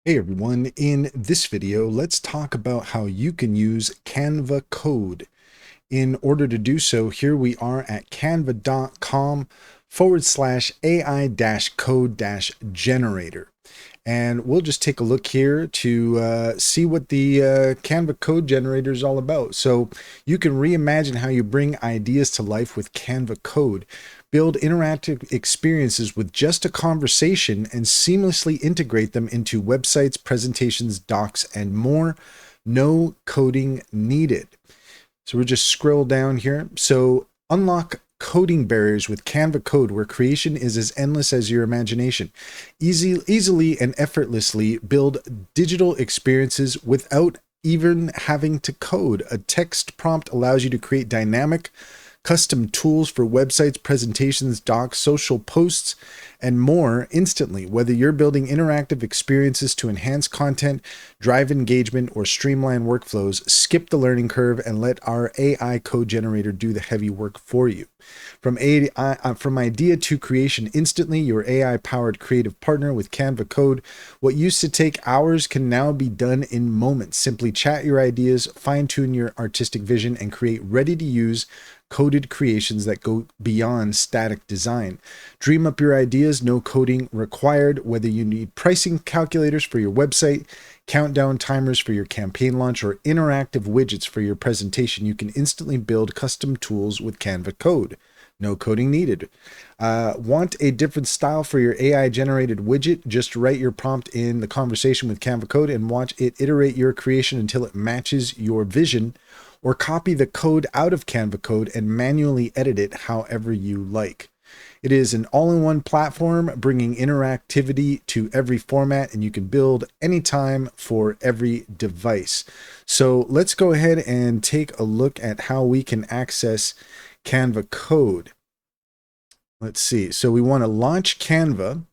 Hey everyone, in this video, let's talk about how you can use Canva Code. In order to do so, here we are at canva.com/AI-code-generator. And we'll just take a look here to see what the Canva Code Generator is all about. So you can reimagine how you bring ideas to life with Canva Code. Build interactive experiences with just a conversation and seamlessly integrate them into websites, presentations, docs, and more. No coding needed. So we'll just scroll down here. So unlock coding barriers with Canva Code, where creation is as endless as your imagination. Easily and effortlessly build digital experiences without even having to code. A text prompt allows you to create dynamic, custom tools for websites, presentations, docs, social posts, and more instantly. Whether you're building interactive experiences to enhance content, drive engagement, or streamline workflows, skip the learning curve and let our AI code generator do the heavy work for you. From idea to creation instantly, your AI-powered creative partner with Canva Code. What used to take hours can now be done in moments. Simply chat your ideas, fine-tune your artistic vision, and create ready-to-use coded creations that go beyond static design. Dream up your ideas, no coding required. Whether you need pricing calculators for your website, countdown timers for your campaign launch, or interactive widgets for your presentation, you can instantly build custom tools with Canva Code. No coding needed. Want a different style for your AI generated widget? Just write your prompt in the conversation with Canva Code and watch it iterate your creation until it matches your vision, or copy the code out of Canva Code and manually edit it however you like. It is an all-in-one platform bringing interactivity to every format, and you can build anytime for every device. So let's go ahead and take a look at how we can access Canva Code. Let's see. So we want to launch Canva,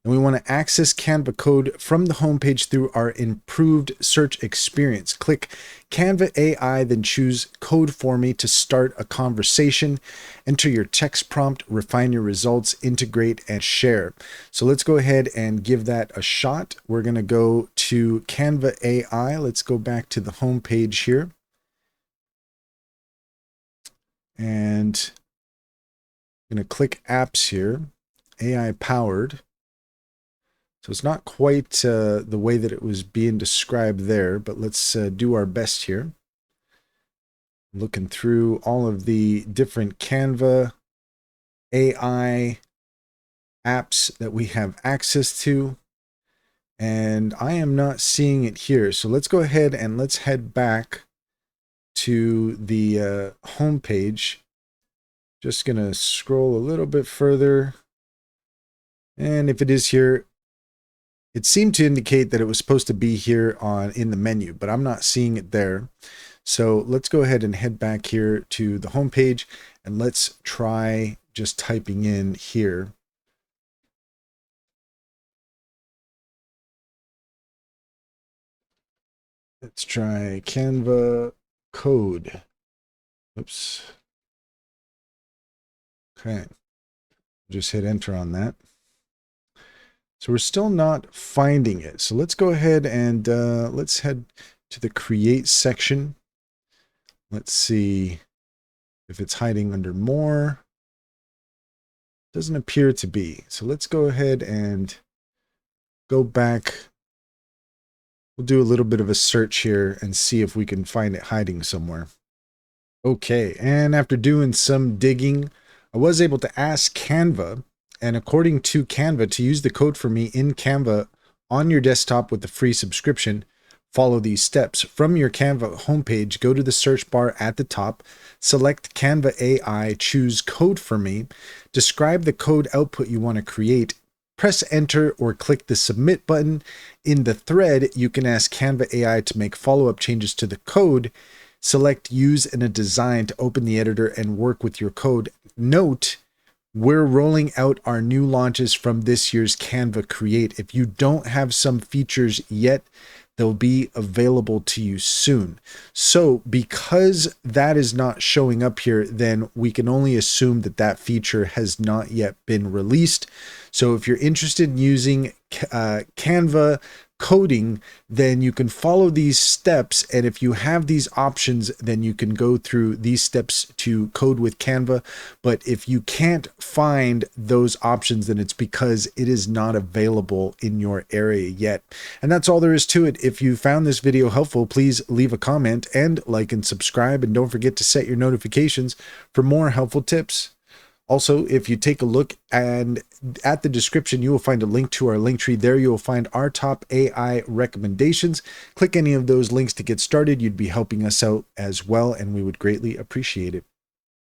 and we want to access Canva Code from the homepage through our improved search experience. Click Canva AI, then choose Code for Me to start a conversation. Enter your text prompt, refine your results, integrate, and share. So let's go ahead and give that a shot. We're going to go to Canva AI. Let's go back to the homepage here. And I'm going to click Apps here, AI powered. So it's not quite the way that it was being described there, but let's do our best here. Looking through all of the different Canva AI apps that we have access to, and I am not seeing it here. So let's go ahead and let's head back to the home page. Just going to scroll a little bit further. And if it is here, it seemed to indicate that it was supposed to be here in the menu, but I'm not seeing it there. So let's go ahead and head back here to the home page, and let's try just typing in here. Let's try Canva Code. Oops. Okay. Just hit enter on that. So we're still not finding it. So let's go ahead and let's head to the create section. Let's see if it's hiding under more. Doesn't appear to be. So let's go ahead and go back. We'll do a little bit of a search here and see if we can find it hiding somewhere. Okay, and after doing some digging, I was able to ask Canva, and according to Canva, to use the code for me in Canva on your desktop with the free subscription, follow these steps. From your Canva homepage, go to the search bar at the top, select Canva AI, choose Code for Me, describe the code output you want to create, press enter or click the submit button. In the thread, you can ask Canva AI to make follow-up changes to the code. Select use in a design to open the editor and work with your code. Note, we're rolling out our new launches from this year's Canva Create. If you don't have some features yet, they'll be available to you soon. So because that is not showing up here, then we can only assume that that feature has not yet been released. So if you're interested in using Canva coding, then you can follow these steps. And if you have these options, then you can go through these steps to code with Canva. But if you can't find those options, then it's because it is not available in your area yet. And that's all there is to it. If you found this video helpful, please leave a comment and like and subscribe. And don't forget to set your notifications for more helpful tips. Also, if you take a look and at the description, you will find a link to our link tree. There you will find our top AI recommendations. Click any of those links to get started. You'd be helping us out as well, and we would greatly appreciate it.